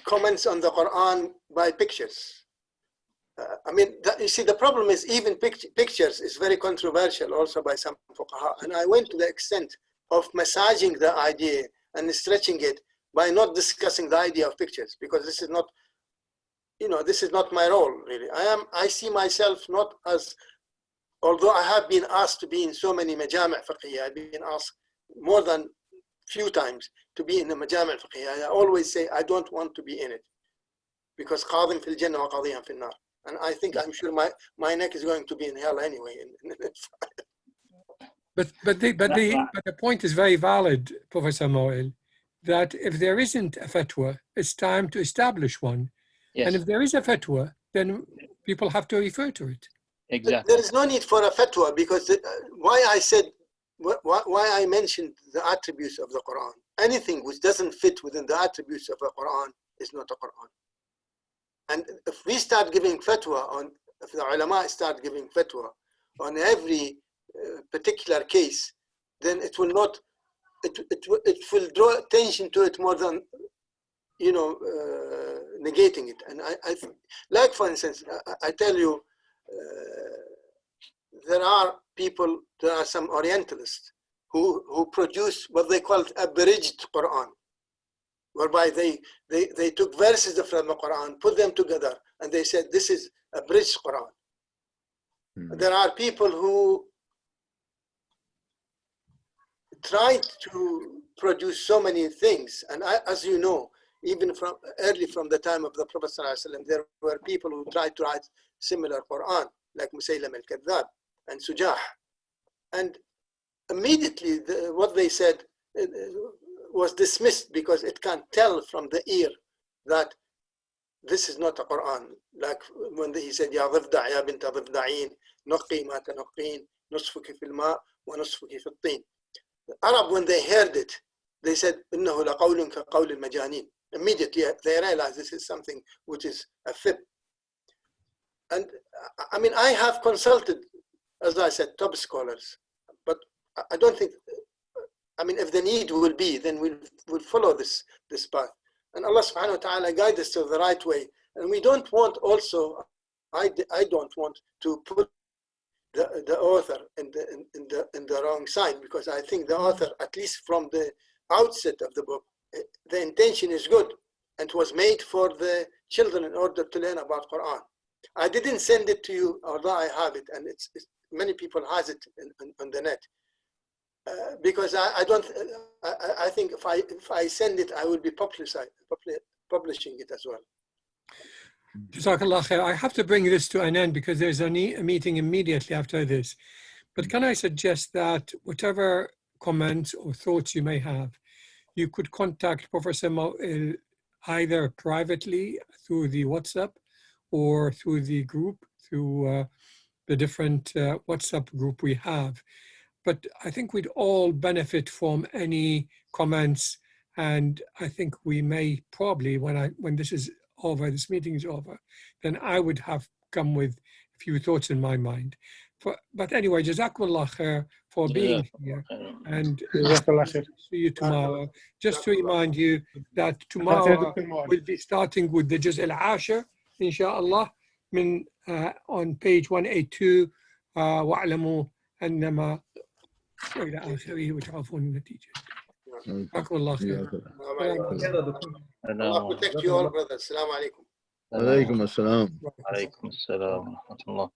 Speaker 6: comments on the Quran by pictures. I mean, you see, the problem is even pictures is very controversial also by some fuqaha. And I went to the extent of massaging the idea and stretching it by not discussing the idea of pictures, because this is not, you know, this is not my role really. I see myself not as, although I have been asked to be in so many majami' fiqhiyya, I've been asked more than few times to be in the majami' fiqhiyya. I always say I don't want to be in it, because qadin fil jannah wa qadiyan fil nar. And I think, I'm sure my neck is going to be in hell anyway.
Speaker 2: But the point is very valid, Professor Moaal, that if there isn't a fatwa, it's time to establish one.
Speaker 4: yes.
Speaker 2: And if there is a fatwa, then people have to refer to it.
Speaker 4: Exactly.
Speaker 6: There is no need for a fatwa, because why I mentioned the attributes of the Quran. Anything which doesn't fit within the attributes of the Quran is not a Quran. And if we start giving fatwa if the ulama start giving fatwa on every particular case, then it will not, it will draw attention to it more than, you know, negating it. And I think, like for instance, I tell you, there are some Orientalists who produce what they call abridged Quran, whereby they took verses from the Quran, put them together, and they said this is abridged Quran. There are people who tried to produce so many things, and as you know, even from the time of the Prophet ﷺ, there were people who tried to write similar Quran, like Musaylam al-Kadhdhab and Sujah, and immediately what they said was dismissed, because it can tell from the ear that this is not a Quran. Like when he said, Ya dhifda' ya binta dhifda'in, nuqqi ma tanuqqin, نصفك في الماء ونصفك في الطين. The Arab, when they heard it, they said إنه لقول كقول المجانين. Immediately they realized this is something which is a fib. And I mean, I have consulted, as I said, top scholars, but I don't think, I mean, if the need will be, then we'll follow this path. And Allah subhanahu wa ta'ala guide us to the right way. And we don't want also, I don't want to put the author in the wrong side, because I think the author, at least from the outset of the book, the intention is good and it was made for the children in order to learn about Quran. I didn't send it to you, although I have it, and it's many people has it on the net, because I don't. I think if I send it, I will be publishing it as well.
Speaker 2: Jazakallah khair. I have to bring this to an end because there's a meeting immediately after this. But can I suggest that whatever comments or thoughts you may have, you could contact Professor Moaal either privately through the WhatsApp or through the group, through the different WhatsApp group we have. But I think we'd all benefit from any comments, and I think we may probably, when this is over, this meeting is over, then I would have come with a few thoughts in my mind. But anyway, Jazakumullah khair for being here, and see you tomorrow. Just to remind you that tomorrow we'll be starting with the Juz al-Ashir, inshallah, on page 182, وَاعْلَمُوا أَنَّمَا وإلى آخره وتعرفون النتيجة. جزاكم الله خير.
Speaker 6: Allah protect you all, brothers. Assalamu alaikum.
Speaker 7: عليكم السلام.
Speaker 4: عليكم السلام ورحمة الله.